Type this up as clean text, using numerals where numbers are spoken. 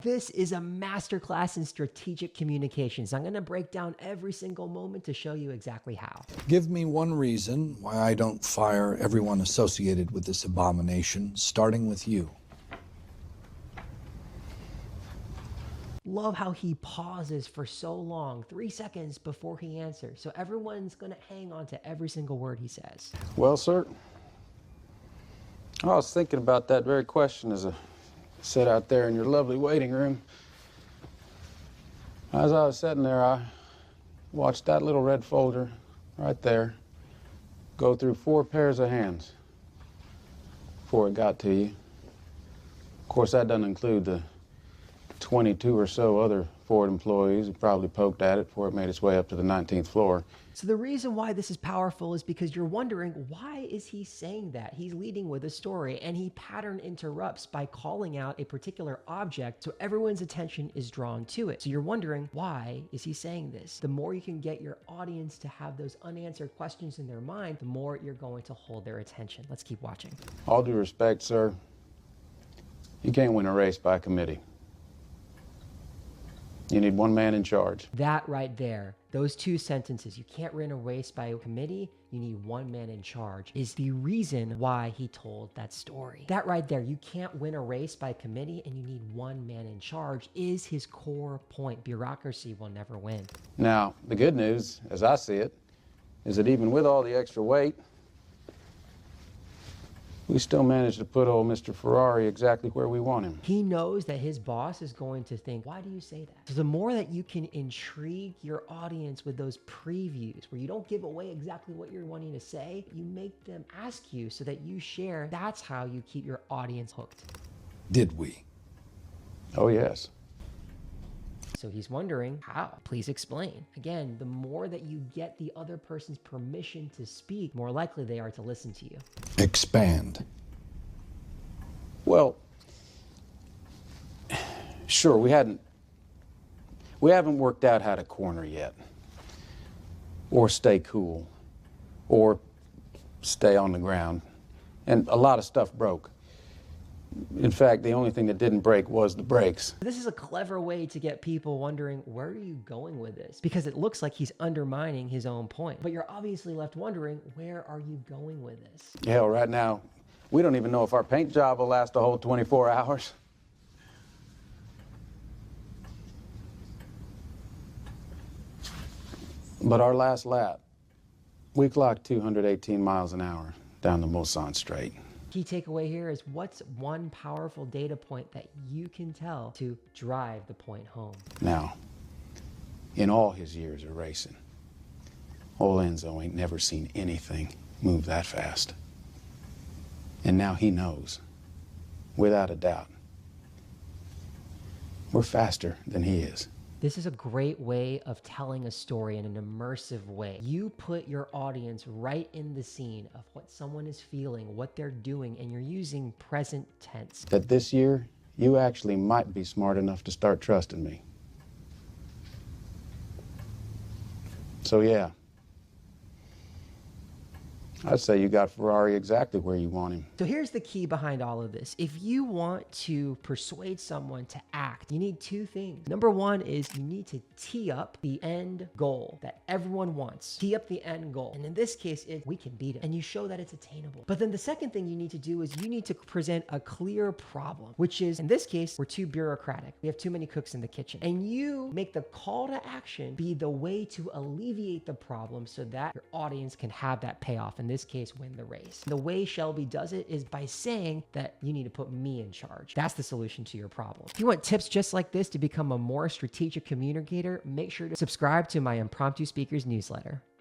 This is a masterclass in strategic communications. I'm going to break down every single moment to show you exactly how. Give me one reason why I don't fire everyone associated with this abomination, starting with you. Love how he pauses for so long, 3 seconds before he answers. So everyone's going to hang on to every single word he says. Well, sir, I was thinking about that very question as I sat out there in your lovely waiting room. As I was sitting there, I watched that little red folder right there go through 4 pairs of hands before it got to you. Of course, that doesn't include the 22 or so other Ford employees who probably poked at it before it made its way up to the 19th floor. So the reason why this is powerful is because you're wondering, why is he saying that? He's leading with a story, and he pattern interrupts by calling out a particular object so everyone's attention is drawn to it. So you're wondering, why is he saying this? The more you can get your audience to have those unanswered questions in their mind, the more you're going to hold their attention. Let's keep watching. All due respect, sir, you can't win a race by committee. You need one man in charge. That right there, those 2 sentences, you can't win a race by a committee, you need one man in charge, is the reason why he told that story. That right there, you can't win a race by committee and you need one man in charge, is his core point. Bureaucracy will never win. Now, the good news, as I see it, is that even with all the extra weight, we still managed to put old Mr. Ferrari exactly where we want him. He knows that his boss is going to think, why do you say that? So the more that you can intrigue your audience with those previews where you don't give away exactly what you're wanting to say, you make them ask you so that you share. That's how you keep your audience hooked. Did we? Oh, yes. So he's wondering, how? Please explain. Again, the more that you get the other person's permission to speak, more likely they are to listen to you. Expand. Well, sure, we haven't worked out how to corner yet, or stay cool, or stay on the ground, and a lot of stuff broke. In fact, the only thing that didn't break was the brakes. This is a clever way to get people wondering, where are you going with this? Because it looks like he's undermining his own point. But you're obviously left wondering, where are you going with this? Hell, right now, we don't even know if our paint job will last a whole 24 hours. But our last lap, we clocked 218 miles an hour down the Mulsanne Straight. Key takeaway here is, what's one powerful data point that you can tell to drive the point home? Now, in all his years of racing, old Enzo ain't never seen anything move that fast. And now he knows, without a doubt, we're faster than he is. This is a great way of telling a story in an immersive way. You put your audience right in the scene of what someone is feeling, what they're doing, and you're using present tense. That this year, you actually might be smart enough to start trusting me. So yeah, I'd say you got Ferrari exactly where you want him. So here's the key behind all of this. If you want to persuade someone to act, you need 2 things. Number 1 is you need to tee up the end goal that everyone wants. Tee up the end goal. And in this case, we can beat it. And you show that it's attainable. But then the second thing you need to do is you need to present a clear problem, which is, in this case, we're too bureaucratic. We have too many cooks in the kitchen. And you make the call to action be the way to alleviate the problem so that your audience can have that payoff. In this case, win the race. The way Shelby does it is by saying that you need to put me in charge. That's the solution to your problem. If you want tips just like this to become a more strategic communicator, make sure to subscribe to my Impromptu Speakers newsletter.